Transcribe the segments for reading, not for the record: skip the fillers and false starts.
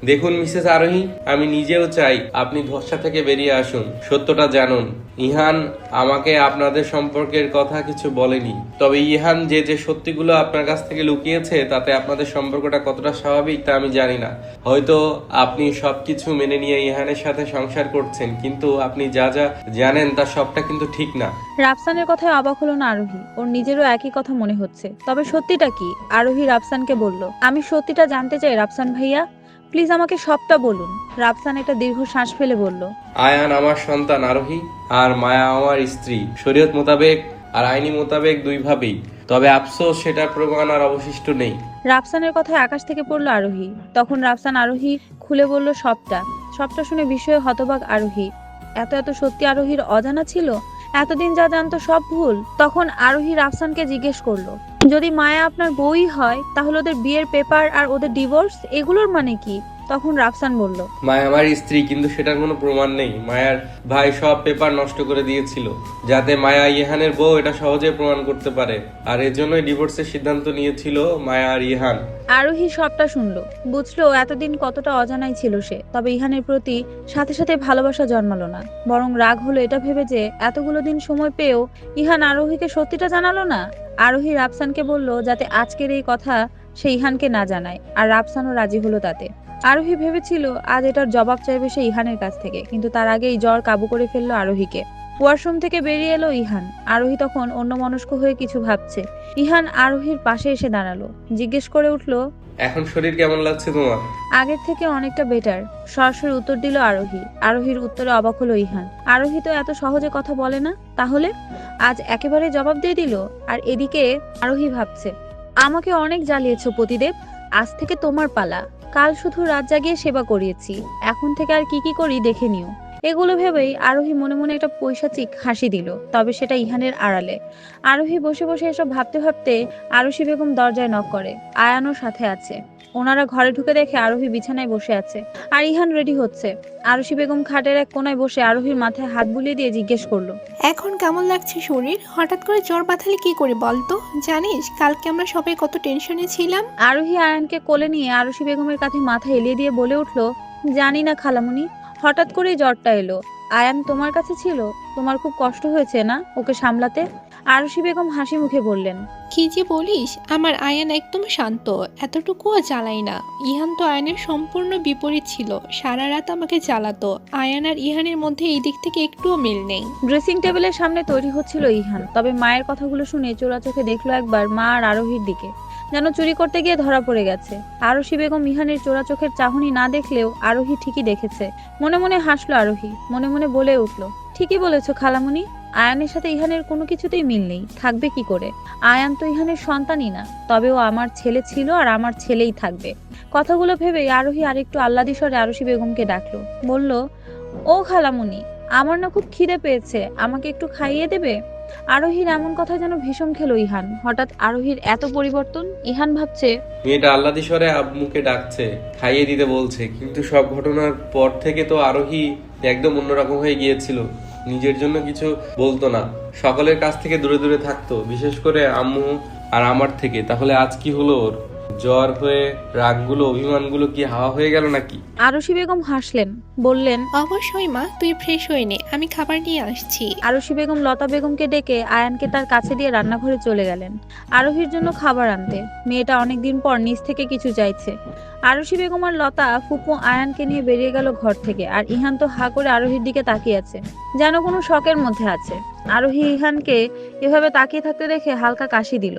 দেখুন মিসেস আরোহী, আমি নিজেও চাই আপনি ধোসা থেকে বেরিয়ে আসুন। সত্যটা জানুন, ইহান আমাকে আপনাদের সম্পর্কের কথা কিছু বলেনি। তবে ইহান যে যে সত্যিগুলো আপনার কাছ থেকে লুকিয়েছে তাতে আপনাদের সম্পর্কটা কতটা স্বাভাবিক তা আমি জানি না। হয়তো আপনি সবকিছু মেনে নিয়ে ইহানের সাথে সংসার করছেন, কিন্তু আপনি যা যা জানেন তা সবটা কিন্তু ঠিক না। রাফসানের কথায় অবাক হলো না আরোহী। ওর নিজেরও একই কথা মনে হচ্ছে। তবে সত্যিটা কি? আরোহী রাফসানকে বলল, আমি সত্যিটা জানতে চাই রাফসান ভাইয়া, প্লিজ আমাকে সবটা বলুন। রাফসান একটা দীর্ঘ শ্বাস ফেলে বলল, আয়ান আমার সন্তান আরোহী, আর মায়া আমার স্ত্রী। শরীয়ত মোতাবেক আর আইনি মোতাবেক দুইভাবেই। তবে আফসোস, সেটার প্রমাণ আর অবশিষ্ট নেই। রাফসানের কথায় আকাশ থেকে পড়লো আরোহী। তখন রাফসান আরোহী খুলে বলল সবটা। সবটা শুনে বিস্ময়ে হতবাক আরোহী। এত এত সত্যি আরোহীর অজানা ছিল? এতদিন যা জানতো সব ভুল? তখন আরোহী রাফসানকে জিজ্ঞেস করলো, যদি মায়া আপনার বউই হয় তাহলে ওদের বিয়ের পেপার আর ওদের ডিভোর্স এগুলোর মানে কি? তখন রাফসান বলল, মায়া আমার স্ত্রী, কিন্তু সেটার কোনো প্রমাণ নেই। মায়ার ভাই সব পেপার নষ্ট করে দিয়েছিল, যাতে মায়া ইহানের বউ এটা সহজে প্রমাণ করতে পারে। আর এজন্যই ডিভোর্সের সিদ্ধান্ত নিয়েছিল মায়া আর ইহান। আরোহী সবটা শুনলো, বুঝলো এতদিন কতটা অজানাই ছিল সে। তবে ইহানের প্রতি সাথে সাথে ভালোবাসা জন্মালো না, বরং রাগ হলো এটা ভেবে যে এতগুলো দিন সময় পেয়েও ইহান আরোহীকে সত্যিটা জানালো না। আরোহী রাফসানকে বলল যাতে আজকের এই কথা সে ইহানকে না জানায়, আর রাফসানও রাজি হলো তাতে। আরোহী ভেবেছিল আজ এটার জবাব চাইবে সে ইহানের কাছ থেকে, কিন্তু তার আগেই জ্বর কাবু করে ফেললো আরোহীকে। ওয়াশরুম থেকে বেরিয়ে এলো ইহান। আরোহী তখন অন্যমনস্ক হয়ে কিছু ভাবছে। ইহান আরোহীর পাশে এসে দাঁড়ালো, জিজ্ঞেস করে উঠল, এখন শরীর কেমন লাগছে তোমার? আগের থেকে অনেকটা বেটার, সরাসরি উত্তর দিল আরোহী। আরোহীর উত্তরে অবাক হলো ইহান। আরোহী তো এত সহজে কথা বলে না, তাহলে আজ একেবারে জবাব দিয়ে দিল। আর এদিকে আরোহী ভাবছে, আমাকে অনেক জ্বালিয়েছো পতিদেব, আজ থেকে তোমার পালা। কাল শুধু রাত জাগিয়ে সেবা করিয়েছি, এখন থেকে আর কি কি করি দেখে নিও। এগুলো ভেবেই আরোহী মনে মনে একটা পৈশাচিক হাসি দিল, তবে সেটা ইহানের আড়ালে। আরোহী বসে বসে এসব ভাবতে ভাবতে আরশি বেগম দরজায় নক করে। আয়ানও সাথে আছে। ওনারা ঘরে ঢুকে দেখে আরোহী বিছানায় বসে আছে আর ইহান রেডি হচ্ছে। আরশি বেগম খাটের এক কোনায় বসে আরোহীর মাথায় হাত বুলিয়ে দিয়ে জিজ্ঞেস করলো, এখন কেমন লাগছে শরীর? হঠাৎ করে জ্বর বাঁধালে কি করে বলতো? জানিস কালকে আমরা সবাই কত টেনশনে ছিলাম। আরোহী আয়ানকে কোলে নিয়ে আরশি বেগমের কাঁধে মাথা এলিয়ে দিয়ে বলে উঠলো, জানি না খালামুনি, হঠাৎ করেই জ্বরটা এলো। আয়ান তোমার কাছে ছিল, তোমার খুব কষ্ট হয়েছে না ওকে সামলাতে? আরশি বেগম হাসি মুখে বললেন, কি যে বলিস, আমার আয়ান একদম শান্ত, এতটুকুও জ্বালাই না। ইহান তো আয়ানের সম্পূর্ণ বিপরীত ছিল, সারা রাত আমাকে জ্বালাতো। আয়ান আর ইহানের মধ্যে এই দিক থেকে একটুও মিল নেই। ড্রেসিং টেবিলের সামনে তৈরি হচ্ছিল ইহান। তবে মায়ের কথাগুলো শুনে চোরা চোখে দেখলো একবার মা আর আরোহীর দিকে, যেন চুরি করতে গিয়ে ধরা পড়ে গেছে। আরশি বেগম ইহানের চোরা চোখের চাহনি না দেখলেও আরোহী ঠিকই দেখেছে। মনে মনে হাসলো আরোহী, মনে মনে বলে উঠলো, ঠিকই বলেছো খালামুনি, আয়ানের সাথে ইহানের কোনো কিছুতেই মিল নেই, থাকবে কি করে? আয়ান তো ইহানের সন্তানই না, তবে ও আমার ছেলে ছিল আর আমার ছেলেই থাকবে। কথাগুলো ভেবে আরোহী আরেকটু আহ্লাদি স্বরে আরশি বেগমকে ডাকলো, বলল, ও খালামুনি, আমার না খুব খিদে পেয়েছে, আমাকে একটু খাইয়ে দেবে? আরোহীর এমন কথা যেন ভীষণ খেলো ইহান। হঠাৎ আরোহীর এত পরিবর্তন। ইহান ভাবছে, মেয়েটা আহ্লাদি স্বরে আব্বুকে ডাকছে, খাইয়ে দিতে বলছে, কিন্তু সব ঘটনার পর থেকে তো আরোহী একদম অন্যরকম হয়ে গিয়েছিল। নিজের জন্য কিছু বলতো না, সকলের কাছ থেকে দূরে দূরে থাকতো, বিশেষ করে আম্মু আর আমার থেকে। তাহলে আজ কি হলো ওর? জ্বর হয়ে রাগগুলো অভিমানগুলো কি হাওয়া হয়ে গেল নাকি? আরশি বেগম হাসলেন, বললেন, অবশ্যই মা, তুই ফ্রেশ হয়ে নে, আমি খাবার নিয়ে আসছি। আরশি বেগম লতা বেগমকে ডেকে আয়ানকে তার কাছে দিয়ে রান্নাঘরে চলে গেলেন আরোহীর জন্য খাবার আনতে। মেয়েটা অনেকদিন পর নিজ থেকে কিছু চাইছে। আরশি বেগম আর লতা ফুপু আয়ানকে নিয়ে বেরিয়ে গেল ঘর থেকে। আর ইহান তো হা করে আরোহীর দিকে তাকিয়ে আছে, যেন কোনো শকের মধ্যে আছে। আরোহী ইহানকে এভাবে তাকিয়ে থাকতে দেখে হালকা কাশি দিল।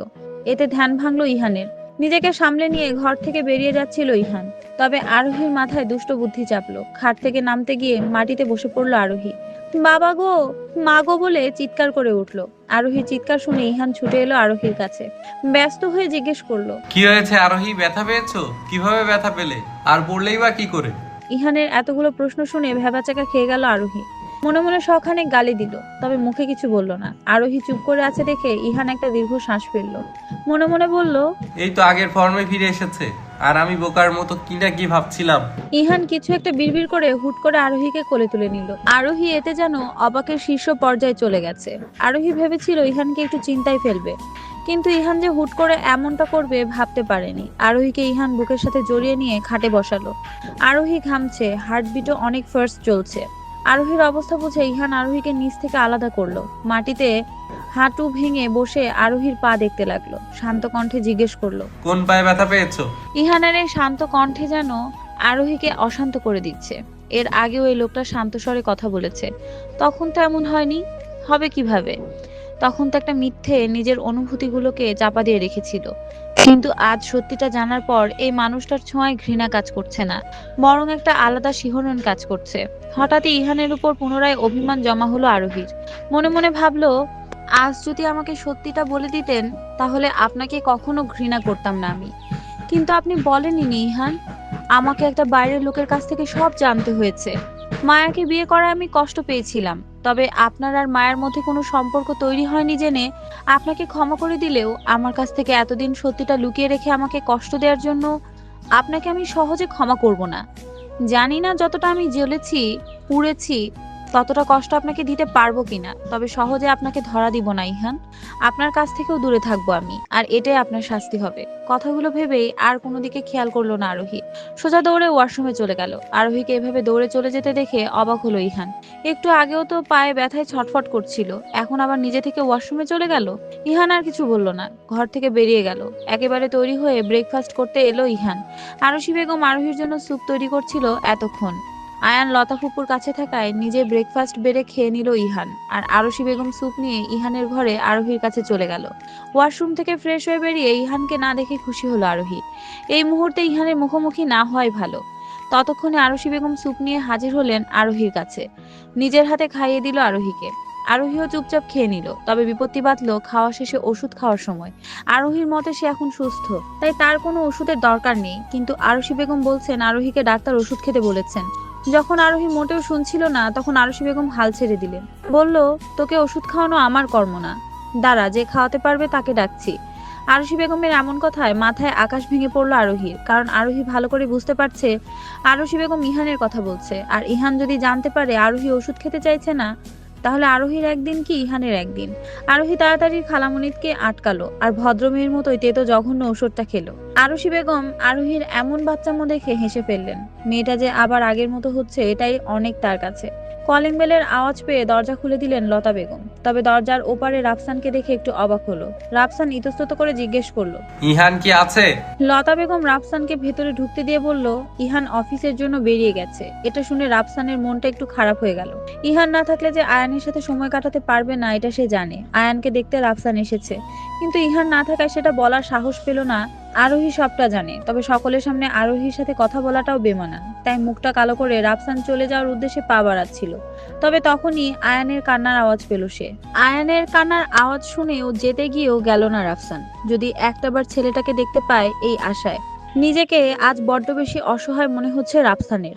এতে ধ্যান ভাঙলো ইহানের। নিজেকে সামলে নিয়ে ঘর থেকে বেরিয়ে যাচ্ছিল ইহান। তবে আরোহীর মাথায় দুষ্ট বুদ্ধি চাপলো। খাট থেকে নামতে গিয়ে মাটিতে বসে পড়লো আরোহী। বাবা গো, মা গো বলে চিৎকার করে উঠলো। আরোহী চিৎকার শুনে ইহান ছুটে এলো আরোহীর কাছে। ব্যস্ত হয়ে জিজ্ঞেস করলো, কি হয়েছে আরোহী, ব্যথা পেয়েছো? কিভাবে ব্যথা পেলে? আর পড়লেই বা কি করে? ইহানের এতগুলো প্রশ্ন শুনে ভ্যাবাচাকা খেয়ে গেল আরোহী। মনে মনে শখানেক গালি দিল, তবে মুখে কিছু বলল না। আরোহী চুপ করে আছে দেখে ইহান একটা দীর্ঘ শ্বাস ফেলল। মনে মনে বলল, এই তো আগের ফর্মে ফিরে এসেছে, আর আমি বোকার মতো কি না কি ভাবছিলাম। ইহান কিছু একটা বিড়বিড় করে হুট করে আরোহীকে কোলে তুলে নিল। আরোহী এতে যেন অবাকের শীর্ষ পর্যায়ে চলে গেছে। আরোহী ভেবেছিল ইহানকে একটু চিন্তায় ফেলবে, কিন্তু ইহান যে হুট করে এমনটা করবে ভাবতে পারেনি। আরোহীকে ইহান বুকের সাথে জড়িয়ে নিয়ে খাটে বসালো। আরোহী ঘামছে, হার্টবিটও অনেক ফাস্ট চলছে। আরোহীর অবস্থা বুঝে ইহান আরোহীকে নিচ থেকে আলাদা করলো। মাটিতে হাঁটু ভেঙে বসে আরোহীর পা দেখতে লাগলো। শান্ত কণ্ঠে জিজ্ঞেস করলো, কোন পায়ে ব্যথা পেয়েছো? ইহানের এই শান্ত কণ্ঠে যেন আরোহীকে অশান্ত করে দিচ্ছে। এর আগেও এই লোকটা শান্ত স্বরে কথা বলেছে, তখন তো এমন হয়নি। হবে কিভাবে? তখন তো একটা মিথ্যে নিজের অনুভূতিগুলোকে চাপা দিয়ে রেখেছিল। কিন্তু আজ সত্যিটা জানার পর এই মানুষটার ছোঁয়ায় ঘৃণা কাজ করছে না, বরং একটা আলাদা শিহরণ কাজ করছে। হঠাৎই ইহানের উপর পুনরায় অভিমান জমা হলো আরোহীর। মনে মনে ভাবলো, আজ যদি আমাকে সত্যিটা বলে দিতেন তাহলে আপনাকে কখনো ঘৃণা করতাম না আমি। কিন্তু আপনি বলেননি ইহান, আমাকে একটা বাইরের লোকের কাছ থেকে সব জানতে হয়েছে। মায়াকে বিয়ে করায় আমি কষ্ট পেয়েছিলাম, তবে আপনার আর মায়ের মধ্যে কোনো সম্পর্ক তৈরি হয়নি জেনে আপনাকে ক্ষমা করে দিলেও আমার কাছ থেকে এতদিন সত্যিটা লুকিয়ে রেখে আমাকে কষ্ট দেওয়ার জন্য আপনাকে আমি সহজে ক্ষমা করব না। জানি না যতটা আমি জ্বলেছি, পুড়েছি, ততটা কষ্ট আপনাকে দিতে পারবো কিনা, তবে সহজে আপনাকে ধরা দিব না ইহান। আপনার কাছ থেকেও দূরে থাকবো আমি, আর এটাই আপনার শাস্তি হবে। কথাগুলো ভেবেই আর কোনো দিকে খেয়াল করলো না আরোহী। সোজা দৌড়ে ওয়াশরুমে চলে গেল। আরোহীকে এভাবে দৌড়ে চলে যেতে দেখে অবাক হলো ইহান। একটু আগেও তো পায়ে ব্যথায় ছটফট করছিল, এখন আবার নিজে থেকে ওয়াশরুমে চলে গেল। ইহান আর কিছু বলল না, ঘর থেকে বেরিয়ে গেল। একেবারে তৈরি হয়ে ব্রেকফাস্ট করতে এলো ইহান। আরশি বেগম আরোহীর জন্য স্যুপ তৈরি করছিল এতক্ষণ। আয়ান লতা ফুপুর কাছে থাকায় নিজে ব্রেকফাস্ট বেড়ে খেয়ে নিল ইহান, আর আরশি বেগম স্যুপ নিয়ে ইহানের ঘরে আরোহীর কাছে চলে গেল। ওয়াশরুম থেকে ফ্রেশ হয়ে বেরিয়ে ইহানকে না দেখে খুশি হলো আরোহী। এই মুহূর্তে ইহানের মুখোমুখি না হয় ভালো। ততক্ষণে আরশি বেগম স্যুপ নিয়ে হাজির হলেন আরোহীর কাছে। নিজের হাতে খাইয়ে দিল আরোহীকে। আরোহীও চুপচাপ খেয়ে নিল। তবে বিপত্তি বাঁধলো খাওয়া শেষে ওষুধ খাওয়ার সময়। আরোহীর মতে সে এখন সুস্থ, তাই তার কোনো ওষুধের দরকার নেই, কিন্তু আরশি বেগম বলছেন আরোহীকে ডাক্তার ওষুধ খেতে বলেছেন। যখন আরোহী মোটেও শুনছিল না তখন আরশি বেগম হাল ছেড়ে দিলেন। বলল, তোকে ওষুধ খাওয়ানো আমার কর্ম না, দাঁড়া, যে খাওয়াতে পারবে তাকে ডাকছি। আরশি বেগমের এমন কথায় মাথায় আকাশ ভেঙে পড়লো আরোহীর, কারণ আরোহী ভালো করে বুঝতে পারছে আরশি বেগম ইহানের কথা বলছে। আর ইহান যদি জানতে পারে আরোহী ওষুধ খেতে চাইছে না, তাহলে আরোহীর একদিন কি ইহানের একদিন। আরোহী তাড়াতাড়ি খালামণিকে আটকালো আর ভদ্রমেয়ের মতোই তেতো জঘন্য ওষুধটা খেলো। আরশি বেগম আরোহীর এমন বাচ্চামো দেখে হেসে ফেললেন। মেয়েটা যে আবার আগের মতো হচ্ছে এটাই অনেক তার কাছে। কলিং বেলের আওয়াজ পেয়ে দরজা খুলে দিলেন লতা বেগম। তবে দরজার ওপারে রাফসানকে দেখে একটু অবাক হলো। রাফসান ইতস্তত করে জিজ্ঞেস করলো, ইহান কি আছে? লতা বেগম রাফসানকে ভেতরে ঢুকতে দিয়ে বলল, ইহান অফিসের জন্য বেরিয়ে গেছে। এটা শুনে রাফসানের মনটা একটু খারাপ হয়ে গেল। ইহান না থাকলে যে আয়ানের সাথে সময় কাটাতে পারবে না এটা সে জানে। আয়ানকে দেখতে রাফসান এসেছে, কিন্তু ইহান না থাকায় সেটা বলার সাহস পেল না। আরোহী সবটা জানে, তবে সকলের সামনে আরোহীর সাথে কথা বলাটাও বেমানান, তাই মুখটা কালো করে রাফসান চলে যাওয়ার উদ্দেশ্যে পা বাড়াচ্ছিল। তবে তখনই আয়ানের কান্নার আওয়াজ পেল সে। আয়ানের কান্নার আওয়াজ শুনেও যেতে গিয়েও গেল না রাফসান, যদি একটাবার ছেলেটাকে দেখতে পায় এই আশায়। নিজেকে আজ বড্ড বেশি অসহায় মনে হচ্ছে রাফসানের।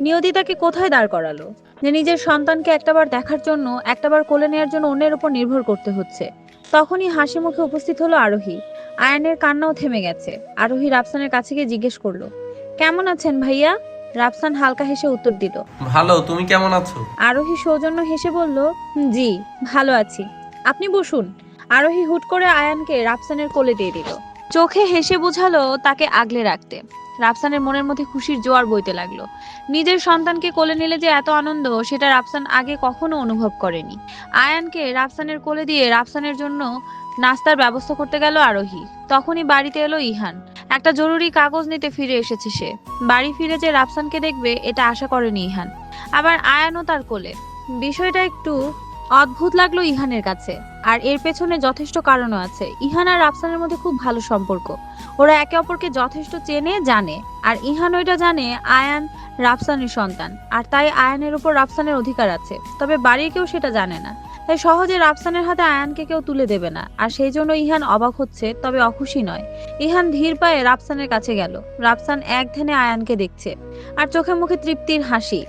নিয়তি তাকে কোথায় দাঁড় করালো যে নিজের সন্তানকে একটাবার দেখার জন্য, একটাবার কোলে নেওয়ার জন্য অন্যের উপর নির্ভর করতে হচ্ছে। তখনই হাসি মুখে উপস্থিত হলো আরোহী। আয়ানের কান্নাও থেমে গেছে। আরোহী রাফসানের কাছে গিয়ে জিজ্ঞেস করলো, কেমন আছেন ভাইয়া? রাফসান হালকা হেসে উত্তর দিল, ভালো, তুমি কেমন আছো? আরোহী সৌজন্য হেসে বলল, জি ভালো আছি, আপনি বসুন। আরোহী হুট করে আয়ানকে রাফসানের কোলে দিয়ে দিল। চোখে হেসে বোঝালো তাকে আগলে রাখতে। রাফসানের মনের মধ্যে খুশির জোয়ার বইতে লাগলো। নিজের সন্তানকে কোলে নিলে যে এত আনন্দ সেটা রাফসান আগে কখনো অনুভব করেনি। আয়ানকে রাফসানের কোলে দিয়ে রাফসানের জন্য নাস্তার ব্যবস্থা করতে গেল আরোহী। তখনই বাড়িতে এলো ইহান। একটা জরুরি কাগজ নিতে ফিরে এসেছে সে। বাড়ি ফিরে যে রাফসানকে দেখবে এটা আশা করেনি ইহান, আবার আয়ানও তার কোলে। বিষয়টা একটু অদ্ভুত লাগলো ইহানের কাছে, আর এর পেছনে যথেষ্ট কারণও আছে। ইহান আর রাফসানের মধ্যে খুব ভালো সম্পর্ক, ওরা একে অপরকে যথেষ্ট চেনে জানে। আর ইহান ওইটা জানে আয়ান রাফসানের সন্তান, আর তাই আয়ানের উপর রাফসানের অধিকার আছে। তবে বাড়ির কেউ সেটা জানে না, তাই সহজে রাফসানের হাতে আয়ানকে কেউ তুলে দেবে না। আর সেই জন্য ইহান অবাক হচ্ছে, তবে অখুশি নয়। ইহান ধীর পায়ে রাফসানের কাছে গেল। রাফসান এক ধ্যানে আয়ানকে দেখছে, আর চোখে মুখে তৃপ্তির হাসি।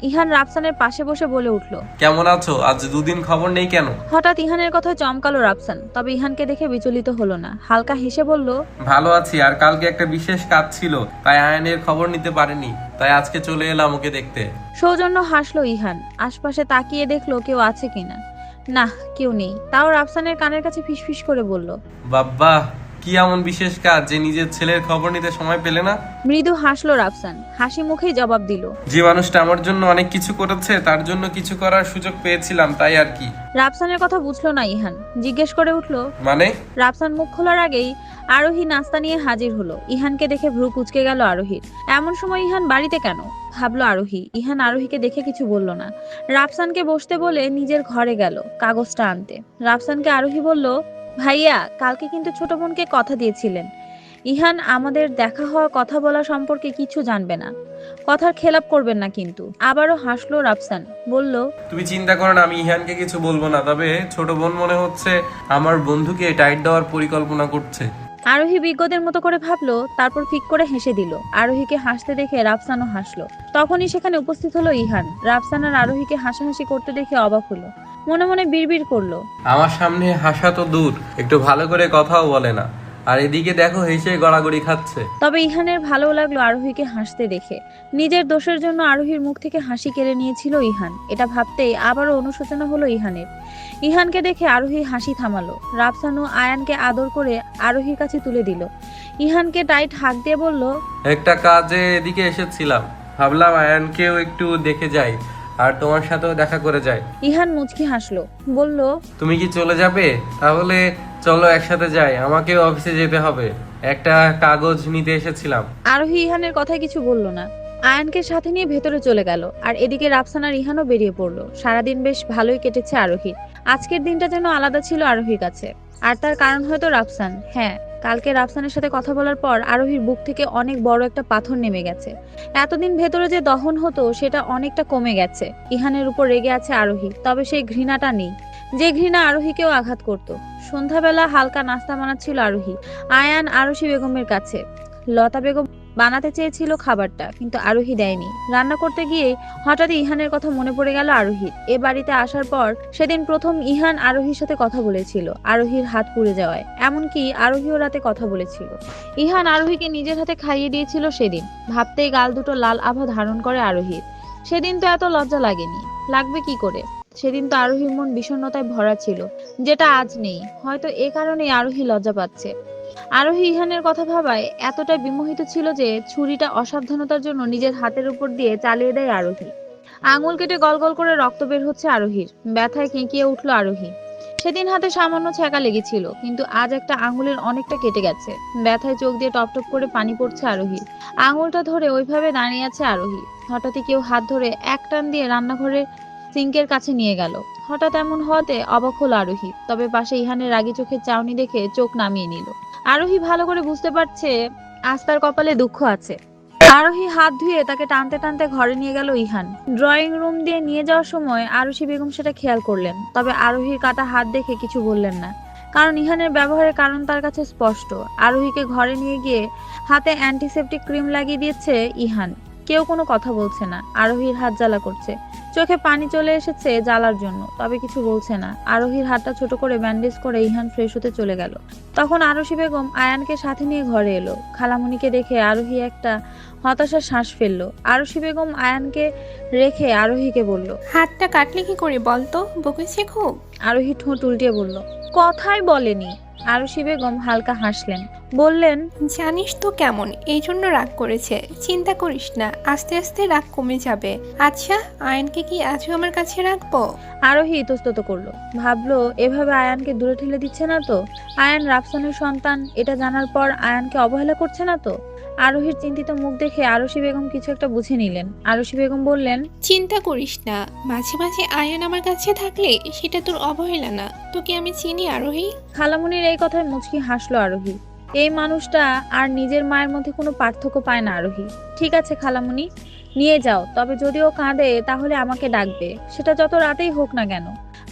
ইহান রাফসানের পাশে বসে বলে উঠল, কেমন আছো? আজ দুদিন খবর নেই কেন? হঠাৎ ইহানের কথায় চমকালো রাফসান, তবে ইহানকে দেখে বিচলিত হলো না। হালকা হেসে বলল, ভালো আছি, আর কালকে একটা বিশেষ কাজ ছিল তাই আয়নের খবর নিতে পারিনি, তাই আজকে চলে এলাম ওকে দেখতে। সৌজন্য হাসলো ইহান। আশপাশে তাকিয়ে দেখলো কেউ আছে কিনা। না, কেউ নেই। তাও রাফসানের কানের কাছে ফিসফিস করে বলল। বাব্বা, কি এমন বিশেষ কাজ যে নিজের ছেলের খবর নিতে সময় পেলে না? মৃদু হাসলো রাফসান, হাসি মুখেই জবাব দিল। যে মানুষটা আমার জন্য অনেক কিছু করেছে তার জন্য কিছু করার সুযোগ পেয়েছিলাম, তাই আর কি। রাফসানের কথা বুঝলো না ইহান, জিজ্ঞেস করে উঠল। মানে? রাফসান মুখ খোলার আগেই আরোহী নাস্তা নিয়ে হাজির হলো। ইহানকে দেখে ভ্রু কুঁচকে গেল আরোহীর। এমন সময় ইহান বাড়িতে কেন, ভাবলো আরোহী। ইহান আরোহীকে দেখে কিছু বলল না। রাফসানকে বসতে বলে নিজের ঘরে গেল কাগজটা আনতে। রাফসানকে আরোহী বলল, ভাইয়া কালকে কিন্তু ছোট বোনকে কথা দিয়েছিলেন ইহান আমাদের দেখা হওয়া কথা বলা সম্পর্কে কিছু জানবে না, কথার খেলাপ করবেন না কিন্তু। আবারও হাসলো রাফসান, বলল, তুমি চিন্তা করো না, আমি ইহানকে কিছু বলবো না। তবে ছোট বোন মনে হচ্ছে আমার বন্ধুকে টাইট দেওয়ার পরিকল্পনা করছে। আরোহী বিজ্ঞদের মতো করে ভাবলো, তারপর ফিক করে হেসে দিল। আরোহীকে হাসতে দেখে রাফসানও হাসলো। তখনই সেখানে উপস্থিত হলো ইহান। রাফসান আর আরোহীকে হাসাহাসি করতে দেখে অবাক হলো, মনে মনে বিড়বিড় করলো, আমার সামনে হাসা তো দূর, একটু ভালো করে কথাও বলে না, আর এদিকে দেখো হেসে গড়াগড়ি খাচ্ছে। তবে ইহানের ভালো লাগলো আরোহীকে হাসতে দেখে। নিজের দোষের জন্য আরোহীর মুখ থেকে হাসি কেড়ে নিয়েছিল ইহান, এটা ভাবতেই আবারও অনুশোচনা হলো ইহানের। ইহানকে দেখে আরোহী হাসি থামালো। রাফসানু আয়ানকে আদর করে আরোহীর কাছে তুলে দিল। ইহানকে টাইট হাঁক দিয়ে বলল, একটা কাজে এদিকে এসেছিলাম, ভাবলাম আয়ানকেও একটু দেখে যাই আর তোমার সাথেও দেখা করে যাই। ইহান মুচকি হাসলো, বলল, তুমি কি চলে যাবে? তাহলে চলো একসাথে যাই, আমাকেও অফিসে যেতে হবে, একটা কাগজ নিতে এসেছিলাম। আরোহী ইহানের কথায় কিছু বলল না। আয়ানকে সাথে নিয়ে ভেতরে চলে গেল। আর এদিকে রাফসান আর ইহানও বেরিয়ে পড়লো। সারাদিন বেশ ভালোই কেটেছে আরোহীর। আজকের দিনটা যেন আলাদা ছিল আরোহীর কাছে। আর তার কারণ হয়তো রাফসান। হ্যাঁ, কালকে রাফসানের সাথে কথা বলার পর আরোহীর বুক থেকে অনেক বড় একটা পাথর নেমে গেছে। এতদিন ভেতরে যে দহন হতো সেটা অনেকটা কমে গেছে। ইহানের উপর রেগে আছে আরোহী, তবে সেই ঘৃণাটা নেই যে ঘৃণা আরোহীকেও আঘাত করত। সন্ধ্যাবেলা হালকা নাস্তা বানাচ্ছিল আরোহী আয়ান আরশি বেগমের কাছে। লতা বেগম বানাতে চেয়েছিল খাবারটা, কিন্তু আরোহী দেয়নি। রান্না করতে গিয়ে হঠাৎ ইহানের কথা মনে পড়ে গেল আরোহীর। এ বাড়িতে আসার পর সেদিন প্রথম ইহান আরোহীর সাথে কথা বলেছিল, আরোহীর হাত পুড়ে যাওয়ায়। এমনকি আরোহীও রাতে কথা বলেছিল। ইহান আরোহীকে নিজের হাতে খাইয়ে দিয়েছিল সেদিন। ভাবতেই গাল দুটো লাল আভা ধারণ করে আরোহীর। সেদিন তো এত লজ্জা লাগেনি, লাগবে কি করে? সেদিন তো আরোহীর মন বিষণ্ণতায় ভরা ছিল, যেটা আজ নেই। হয়তো এ কারণেই আরোহী লজ্জা পাচ্ছে। আরোহী ইহানের কথা ভাবায় এতটাই বিমোহিত ছিল যে ছুরিটা অসাবধানতার জন্য নিজের হাতের উপর দিয়ে চালিয়ে দেয় আরোহী। আঙুল কেটে গলগল করে রক্ত বের হচ্ছে আরোহীর। ব্যথায় কেঁকিয়ে উঠল আরোহী। সেদিন হাতে সামান্য ছ্যাঁকা লেগেছিল, কিন্তু আজ একটা আঙুলের অনেকটা কেটে গেছে। ব্যথায় চোখ দিয়ে টপটপ করে পানি পড়ছে আরোহীর। আঙুলটা ধরে ওইভাবে দাঁড়িয়ে আছে আরোহী। হঠাৎই কেউ হাত ধরে এক টান দিয়ে রান্নাঘরের সিঙ্কের কাছে নিয়ে গেল। হঠাৎ এমন হওয়াতে অবাক হলো আরোহী। তবে পাশে ইহানের রাগী চোখের চাউনি দেখে চোখ নামিয়ে নিল। আরোহী ভালো করে বুঝতে পারছে আজ তার কপালে দুঃখ আছে। আরোহী হাত ধুয়ে তাকে টানতে টানতে ঘরে নিয়ে গেল ইহান। ড্রয়িং রুম দিয়ে নিয়ে যাওয়ার সময় আরশি বেগম সেটা খেয়াল করলেন। তবে আরোহীর কাটা হাত দেখে কিছু বললেন না, কারণ ইহানের ব্যবহারের কারণ তার কাছে স্পষ্ট। আরোহীকে ঘরে নিয়ে গিয়ে হাতে অ্যান্টিসেপটিক ক্রিম লাগিয়ে দিয়েছে ইহান। কেউ কোনো কথা বলছে না। আরোহীর হাত জ্বালা করছে, চোখে পানি চলে এসেছে জ্বালার জন্য, তবে কিছু বলছে না। আরোহীর হাতটা ছোট করে ব্যান্ডেজ করে ইহান ফ্রেশ হতে চলে গেল। তখন আরশি বেগম আয়ানকে সাথে নিয়ে ঘরে এলো। খালামণিকে দেখে আরোহী একটা হতাশার শ্বাস ফেললো। আরশি বেগম আয়ানকে রেখে আরোহীকে বলল, হাতটা কাটলে কি করে বলতো, বকেছে খুব? আরোহী ঠোঁট উল্টিয়ে বলল, কথাই বলেনি। আরশি বেগম হালকা হাসলেন, বললেন, জানিস তো কেমন, এই জন্য রাগ করেছে। চিন্তা করিস না, আস্তে আস্তে রাগ কমে যাবে। আচ্ছা, আয়নকে কি আজও আমার কাছে রাখবো? আরোহী ইতস্তত করলো। ভাবলো এভাবে আয়ানকে দূরে ঠেলে দিচ্ছে না তো? আয়ান রাফসানের সন্তান, এটা জানার পর আয়ানকে অবহেলা করছে না তো? আরোহীর চিন্তিত মুখ দেখে আরশি বেগম কিছু একটা বুঝে নিলেন। আরশি বেগম বললেন, চিন্তা করিস না, মাঝে মাঝে আয়ান আমার কাছে থাকলে সেটা তোর অবহেলা না। তোকে আমি চিনি আরোহী। খালামুনির এই কথায় মুচকি হাসলো আরোহী। এই মানুষটা আর নিজের মায়ের মধ্যে কোনো পার্থক্য পায় না আরোহী। ঠিক আছে খালামুনি, নিয়ে যাও। তবে যদি ও কাঁদে তাহলে আমাকে ডাকবে, সেটা যত রাতেই হোক না কেন।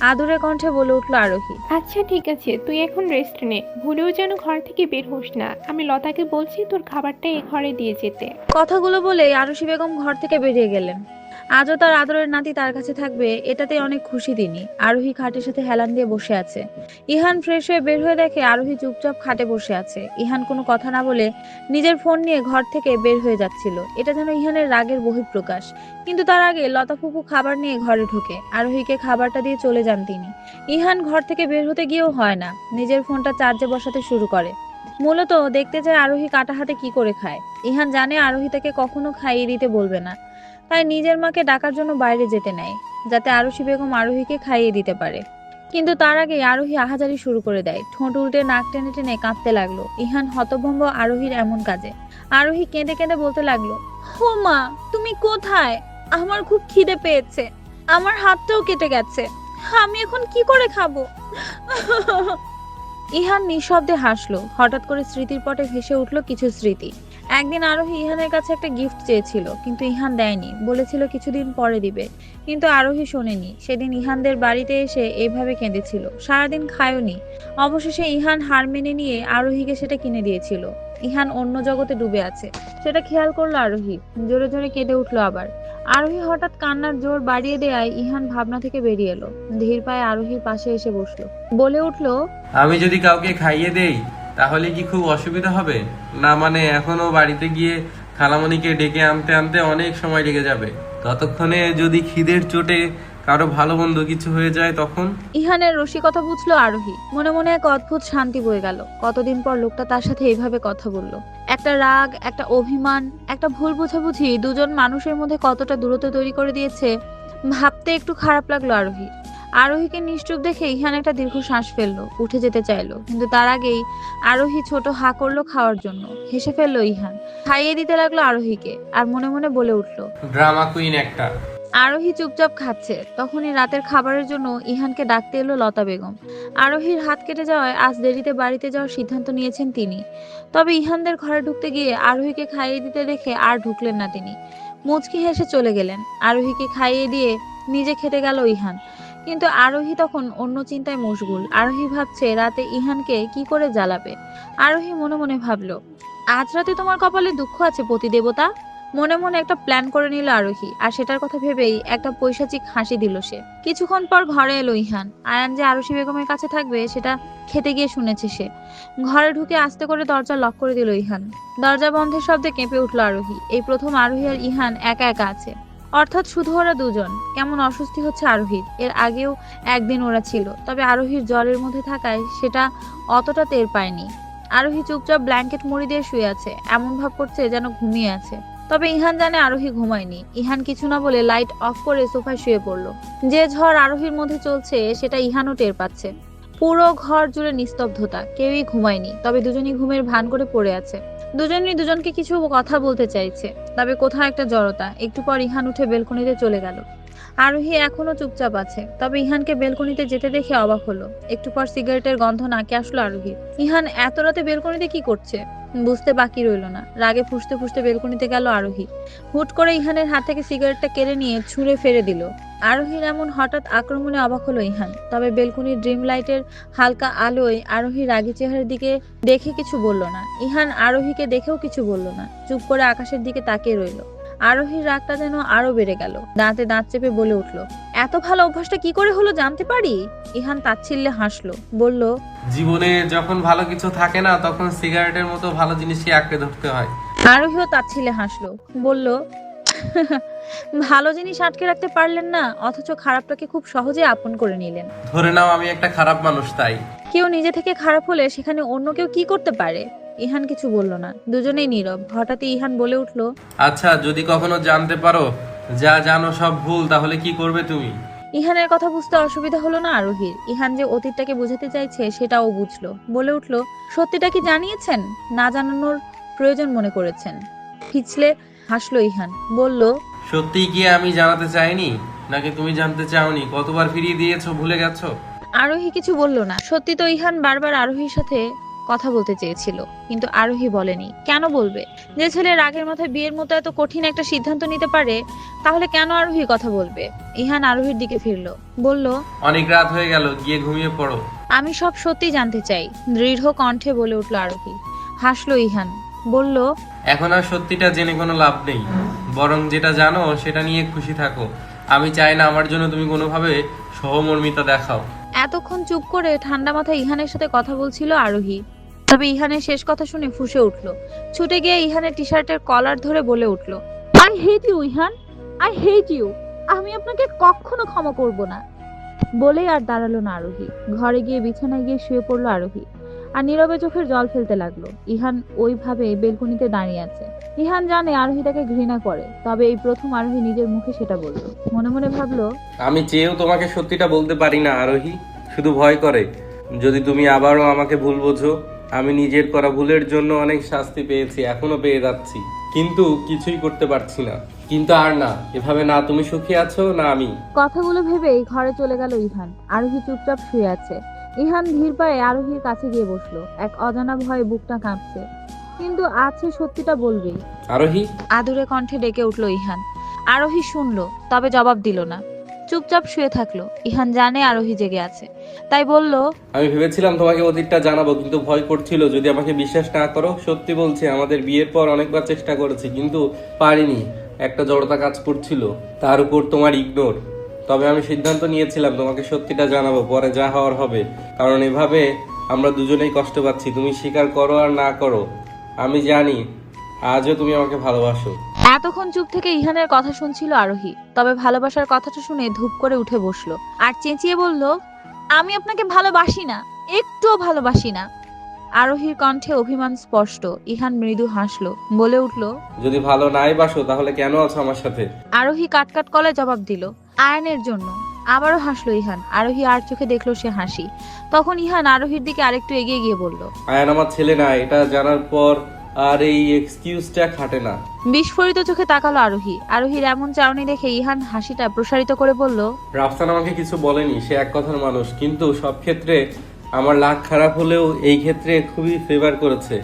আদুরে কণ্ঠে বলে উঠল আরোহী। আচ্ছা ঠিক আছে, তুই এখন রেস্ট নে। ভুলেও যেন ঘর থেকে বের হোস না। আমি লতাকে বলছি তোর খাবারটা এই ঘরে দিয়ে যেতে। কথাগুলো বলে আরশি বেগম ঘর থেকে বেরিয়ে গেলেন। আজও তার আদরের নাতি তার কাছে থাকবে, এটাতে অনেক খুশি তিনি। আরোহী খাটের সাথে হেলান দিয়ে বসে আছে। ইহান ফ্রেশ হয়ে বের হয়ে দেখে আরোহী চুপচাপ খাটে বসে আছে। ইহান কোনো কথা না বলে নিজের ফোন নিয়ে ঘর থেকে বের হয়ে যাচ্ছিল। এটা যেন ইহানের রাগের বহিঃপ্রকাশ। কিন্তু তার আগে লতা ফুপু খাবার নিয়ে ঘরে ঢোকে। আরোহীকে খাবারটা দিয়ে চলে যান তিনি। ইহান ঘর থেকে বের হতে গিয়েও হয় না, নিজের ফোনটা চার্জে বসাতে শুরু করে। মূলত দেখতে চায় আরোহী কাটা হাতে কি করে খায়। ইহান জানে আরোহী তাকে কখনো খাইয়ে দিতে বলবে না, তাই নিজের মাকে ডাকার জন্য বাইরে যেতে নেয়, যাতে আরশি বেগম আরোহীকে খাইয়ে দিতে পারে। কিন্তু তার আগে আরোহী আহাজারি শুরু করে দেয়, ঠোঁট উল্টে নাক টেনে টেনে কাঁদতে লাগলো। ইহান হতভম্ব আরোহীর এমন কাজে। আরোহী কেঁদে কেঁদে বলতে লাগলো, হো মা, তুমি কোথায়? আমার খুব খিদে পেয়েছে, আমার হাতটাও কেটে গেছে, আমি এখন কি করে খাবো? ইহান নিঃশব্দে হাসলো। হঠাৎ করে স্মৃতির পটে ভেসে উঠলো কিছু স্মৃতি। একদিন আরোহী ইহানের কাছে একটা গিফট চেয়েছিল, কিন্তু ইহান দেয়নি, বলেছিল কিছুদিন পরে দিবে। কিন্তু আরোহী শোনেনি। সেদিন ইহানদের বাড়িতে এসে এইভাবে কেঁদেছিল, সারাদিন খায়নি। অবশেষে ইহান হার মেনে নিয়ে আরোহীকে সেটা কিনে দিয়েছিল। ইহান অন্য জগতে ডুবে আছে, সেটা খেয়াল করলো আরোহী। জোরে জোরে কেঁদে উঠলো আবার। আরোহী হঠাৎ কান্নার জোর বাড়িয়ে দেয়ায় ইহান ভাবনা থেকে বেরিয়ে এলো। ধীর পায়ে আরোহীর পাশে এসে বসলো, বলে উঠলো, আমি যদি কাউকে খাইয়ে দেই তাহলে কি খুব অসুবিধা হবে? না মানে এখনো বাড়িতে গিয়ে খালামণিকে ডেকে আনতে আনতে অনেক সময় লেগে যাবে। ততক্ষণে যদি খিদের চোটে কারো ভালো মন্দ কিছু হয়ে যায় তখন? ইহানের রসিকতা বুঝলো আরোহী। মনে মনে এক অদ্ভুত শান্তি বয়ে গেল। কতদিন পর লোকটা তার সাথে এইভাবে কথা বলল। একটা রাগ, একটা অভিমান, একটা ভুল বোঝাবুঝি দুজন মানুষের মধ্যে কতটা দূরত্ব তৈরি করে দিয়েছে ভাবতে একটু খারাপ লাগলো আরোহী। আরোহীকে নিশ্চুপ দেখে ইহান একটা দীর্ঘ শ্বাস ফেললো, উঠে যেতে চাইলো। কিন্তু তার আগেই আরোহী ছোট হা করলো খাওয়ার জন্য। হেসে ফেললো ইহান, খাইয়ে দিতে লাগলো আরোহীকে, আর মনে মনে বলে উঠলো, ড্রামা কুইন একটা। আরোহী চুপচাপ খাচ্ছে। তখনই রাতের খাবারের জন্য ইহানকে ডাকতে এলো লতা বেগম। আরোহীর হাত কেটে যাওয়ায় আজ দেরিতে বাড়িতে যাওয়ার সিদ্ধান্ত নিয়েছেন তিনি। তবে ইহানদের ঘরে ঢুকতে গিয়ে আরোহীকে খাইয়ে দিতে দেখে আর ঢুকলেন না তিনি। মুচকি হেসে চলে গেলেন। আরোহীকে খাইয়ে দিয়ে নিজে খেতে গেল ইহান। কিন্তু আরোহী তখন অন্য চিন্তায় মশগুল। আরোহী ভাবছে রাতে ইহানকে কি করে জ্বালাবে। আরোহী মনে মনে ভাবলো, আজ রাতে তোমার কপালে দুঃখ আছে পতিদেবতা। মনে মনে একটা প্ল্যান করে নিল আরোহী, আর সেটার কথা ভেবেই একটা পৈশাচিক হাসি দিল সে। কিছুক্ষণ পর ঘরে এলো ইহান। আয়ান যে আরশি বেগমের কাছে থাকবে সেটা খেতে গিয়ে শুনেছে সে। ঘরে ঢুকে আস্তে করে দরজা লক করে দিল ইহান। দরজা বন্ধের শব্দে কেঁপে উঠল আরোহী। এই প্রথম আরোহী আর ইহান একা একা আছে, অর্থাৎ শুধু ওরা দুজন। কেমন অস্বস্তি হচ্ছে আরোহীর। এর আগেও একদিন ওরা ছিল, তবে আরোহীর জ্বরের মধ্যে থাকায় সেটা অতটা টের পায়নি। আরোহী চুপচাপ ব্ল্যাঙ্কেট মুড়ি দিয়ে শুয়ে আছে, এমন ভাব করছে যেন ঘুমিয়ে আছে। তবে ইহান জানে আরোহী ঘুমায়নি। ইহান কিছু না বলে লাইট অফ করে সোফায় শুয়ে পড়লো। যে ঝড় আরোহীর মধ্যে চলছে সেটা ইহানও টের পাচ্ছে। পুরো ঘর জুড়ে নিস্তব্ধতা, কেউই ঘুমায়নি। তবে দুজনই ঘুমের ভান করে পড়ে আছে। দুজনই দুজনকে কিছু কথা বলতে চাইছে, তবে কোথাও একটা জড়তা। একটু পর ইহান উঠে বেলকনিতে চলে গেল। আরোহী এখনো চুপচাপ আছে, তবে ইহানকে বেলকনিতে যেতে দেখে অবাক হলো। একটু পর সিগারেটের গন্ধ নাকে আসলো আরোহীর। ইহান এত রাতে বেলকনিতে কি করছে বুঝতে বাকি রইল না। রাগে ফুঁসতে ফুঁসতে বেলকনিতে গেল আরোহী। হুট করে ইহানের হাত থেকে সিগারেটটা কেড়ে নিয়ে ছুঁড়ে ফেলে দিল। আরোহীর এমন হঠাৎ আক্রমণে অবাক হলো ইহান। তবে বেলকনির ড্রিম লাইটের হালকা আলোয় আরোহীর রাগী চেহারার দিকে দেখে কিছু বলল না। ইহান আরোহীকে দেখেও কিছু বলল না, চুপ করে আকাশের দিকে তাকিয়ে রইল। আরোহীর রাগটা যেন আরো বেড়ে গেল। দাঁতে দাঁত চেপে বলে উঠলো, এত ভালো অভ্যাসটা কি করে হলো জানতে পারি? ইহান তাচ্ছিল্যে হাসলো, বলল, জীবনে যখন ভালো কিছু থাকে না তখন সিগারেটের মতো ভালো জিনিসই আঁকড়ে ধরতে হয়। আরোহীও তাচ্ছিল্যে হাসলো, বলল, ভালো জিনিস আটকে রাখতে পারলেন না, অথচ খারাপটাকে খুব সহজে আপন করে নিলেন। ধরে নাও আমি একটা খারাপ মানুষ, তাই কেউ নিজে থেকে খারাপ হলে সেখানে অন্য কেউ কি করতে পারে? ইহান কিছু বলল না, দুজনেই নীরব। হঠাৎই ইহান বলে উঠলো, আচ্ছা যদি কখনো জানতে পারো যা জানো সব ভুল, তাহলে কি করবে তুমি? ইহানের কথা বুঝতে অসুবিধা হলো না আরোহীর। ইহান যে অতীতটাকে বোঝাতে চাইছে সেটাও বুঝলো। বলে উঠলো, সত্যিটা কি জানিয়েছেন, না জানানোর প্রয়োজন মনে করেছেন? পিছলে হাসলো ইহান, বলল, সত্যি কি আমি জানাতে চাইনি, নাকি তুমি জানতে চাওনি? কতবার ফিরিয়ে দিয়েছো, ভুলে গেছো? আরোহী কিছু বলল না। সত্যি তো ইহান বারবার আরোহীর সাথে কথা বলতে চেয়েছিল, কিন্তু আরোহী বলেনি। কেন বলবে? যে ছেলে রাগের মাথায় বিয়ের মতো এত কঠিন একটা সিদ্ধান্ত নিতে পারে, তাহলে কেন আরোহী কথা বলবে? ইহান আরোহীর দিকে ফিরলো, বলল, অনেক রাত হয়ে গেল, গিয়ে ঘুমিয়ে পড়ো। আমি সব সত্যি জানতে চাই, দৃঢ় কণ্ঠে বলে উঠল আরোহী। হাসলো ইহান, বলল, এখন আর সত্যিটা জেনে কোনো লাভ নেই, বরং যেটা জানো সেটা নিয়ে খুশি থাকো। আমি চাই না আমার জন্য তুমি কোনোভাবে সহমর্মিতা দেখাও। এতক্ষণ চুপ করে ঠান্ডা মাথায় ইহানের সাথে কথা বলছিল আরোহী। তবে ইহানের শেষ কথা শুনে ফুঁসে উঠল। ছুটে গিয়ে ইহানের টি শার্টের কলার ধরে বলে উঠল, I hate you Ihan, I hate you. আমি আপনাকে কখনো ক্ষমা করব না। বলেই আর দাঁড়ালো না আরোহী। ঘরে গিয়ে বিছানায় গিয়ে শুয়ে পড়লো আরোহী। আর নীরবে চোখের জল ফেলতে লাগলো। ইহান ওইভাবে বেলকনিতে দাঁড়িয়ে আছে। ইহান জানে আরোহী তাকে ঘৃণা করে, তবে এই প্রথম আরোহী নিজের মুখে সেটা বলল। মনে মনে ভাবলো, আমি চেয়েও তোমাকে সত্যিটা বলতে পারি না আরোহী, শুধু ভয় করে যদি তুমি আবারও আমাকে ভুল বোঝো। আমি নিজের করা ভুলের জন্য অনেক শাস্তি পেয়েছি, এখনো পেয়ে যাচ্ছি, কিন্তু কিছুই করতে পারছি না। কিন্তু আর না, এভাবে না তুমি সুখী আছো না আমি। কথাগুলো ভেবেই ঘরে চলে গেল ইহান। আরোহী চুপচাপ শুয়ে আছে। ইহান ধীর পায়ে আরোহীর কাছে গিয়ে বসলো। এক অজানা ভয়ে বুকটা কাঁপছে, কিন্তু আছে সত্যিটা বলবেই। আরোহী, আদুরে কণ্ঠে ডেকে উঠলো ইহান। আরোহী শুনলো, তবে জবাব দিল না। চুপচাপ শুয়ে থাকলো। ইহান জানে আরোহী জেগে আছে, তাই বলল, আমি ভেবেছিলাম তোমাকে অতীতটা জানাবো, কিন্তু ভয় করছিল যদি আমাকে বিশ্বাস না করো। সত্যি বলছি, আমাদের বিয়ের পর অনেকবার চেষ্টা করেছি, কিন্তু পারিনি। একটা জড়তা কাজ করছিল, তার উপর তোমার ইগনোর। তবে আমি সিদ্ধান্ত নিয়েছিলাম তোমাকে সত্যিটা জানাবো, পরে যা হওয়ার হবে। কারণ এভাবে আমরা দুজনেই কষ্ট পাচ্ছি, তুমি স্বীকার করো আর না করো। আমি জানি আজও তুমি আমাকে ভালোবাসো। এতক্ষণ চুপ থেকে ইহানের কথা শুনছিল আরোহী। তবে ভালোবাসার কথাটা শুনে ধূপ করে উঠে বসলো আর চেঁচিয়ে বলল, আমি আপনাকে ভালোবাসি না, একটুও ভালোবাসি না। আরোহীর কণ্ঠে অভিমান স্পষ্ট। ইহান মৃদু হাসলো, বলে উঠল, যদি ভালো নাই বাসো তাহলে কেন আছো আমার সাথে? আরোহী কাটকাট কলে জবাব দিল, আয়নের জন্য। আবারও হাসলো ইহান। আরোহী আর চোখে দেখলো সে হাসি। তখন ইহান আরোহীর দিকে আরেকটু এগিয়ে গিয়ে বলল, আয়ান আমার ছেলে না, এটা জানার পর আর এই এক্সকিউজটা খাটে না। বিস্ফোরিত চোখে তাকালো আরোহী। আরোহীর এমন চাউনি দেখে ইহান হাসিটা প্রসারিত করে বলল, রাফসান আমাকে কিছু বলেনি, সে এক কথার মানুষ, কিন্তু সব ক্ষেত্রে আমার লাক খারাপ হলেও এই ক্ষেত্রে খুবই ফেভার করেছে।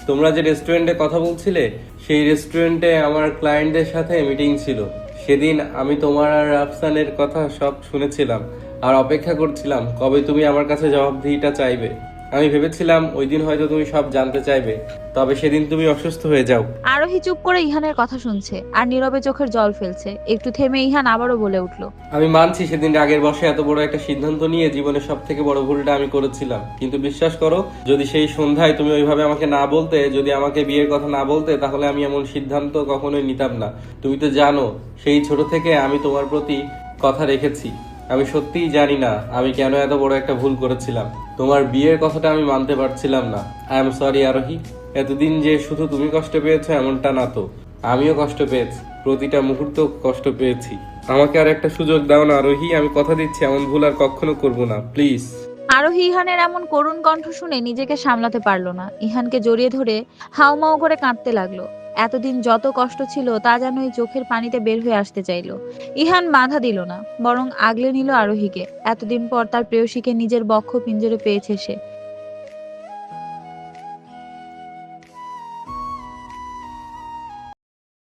তোমরা যে রেস্টুরেন্টে কথা বলছিলে, সেই রেস্টুরেন্টে আমার ক্লায়েন্টদের সাথে মিটিং ছিল। সেদিন আমি তোমার আর রাফসানের কথা সব শুনেছিলাম আর অপেক্ষা করছিলাম কবে তুমি আমার কাছে জবাবদিহিটা চাইবে। আমি ভেবেছিলাম ওই দিন হয়তো তুমি সব জানতে চাইবে, তবে সেদিন তুমি অসুস্থ হয়ে যাও। আরোহী চুপ করে ইহানের কথা শুনছে আর নীরবে চোখের জল ফেলছে। একটু থেমে ইহান আবারও বলে উঠল, আমি মানছি সেদিন রাগের বশে এত বড় একটা সিদ্ধান্ত নিয়ে জীবনের সব থেকে বড় ভুলটা আমি করেছিলাম। কিন্তু বিশ্বাস করো, যদি সেই সন্ধ্যায় তুমি ওইভাবে আমাকে না বলতে, যদি আমাকে বিয়ের কথা না বলতে, তাহলে আমি এমন সিদ্ধান্ত কখনোই নিতাম না। তুমি তো জানো সেই ছোট থেকে আমি তোমার প্রতি কথা রেখেছি। আমি সত্যিই জানি না আমি কেন এত বড় একটা ভুল করেছিলাম। তোমার বিয়ের কথাটা আমি মানতে পারছিলাম না। আই এম সরি আরোহী। এতদিন যে শুধু তুমি কষ্ট পেয়েছো এমনটা না তো, আমিও কষ্ট পেয়েছি, প্রতিটা মুহূর্ত কষ্ট পেয়েছি। আমাকে আর একটা সুযোগ দাও না আরোহী, আমি কথা দিচ্ছি এমন ভুল আর কখনো করবো না, প্লিজ। আরোহী ইহানের এমন করুণ কণ্ঠ শুনে নিজেকে সামলাতে পারলো না। ইহানকে জড়িয়ে ধরে হাউমাউ করে কাঁদতে লাগলো। এতদিন যত কষ্ট ছিল তা যেন এই চোখের পানিতে বের হয়ে আসতে চাইলো। ইহান বাধা দিল না, বরং আগলে নিল আরোহীকে। এতদিন পর তার প্রেয়সীকে নিজের বক্ষ পিঞ্জরে পেয়েছে সে।